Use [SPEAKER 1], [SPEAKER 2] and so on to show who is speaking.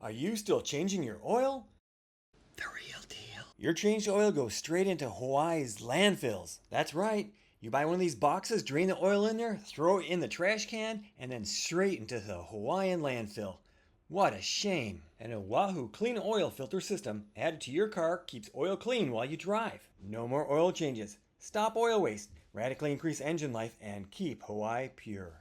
[SPEAKER 1] Are you still changing your oil?
[SPEAKER 2] The real deal.
[SPEAKER 1] Your changed oil goes straight into Hawaii's landfills. That's right. You buy one of these boxes, drain the oil in there, throw it in the trash can, and then straight into the Hawaiian landfill. What a shame. An Oahu clean oil filter system added to your car keeps oil clean while you drive. No more oil changes. Stop oil waste, radically increase engine life, and keep Hawaii pure.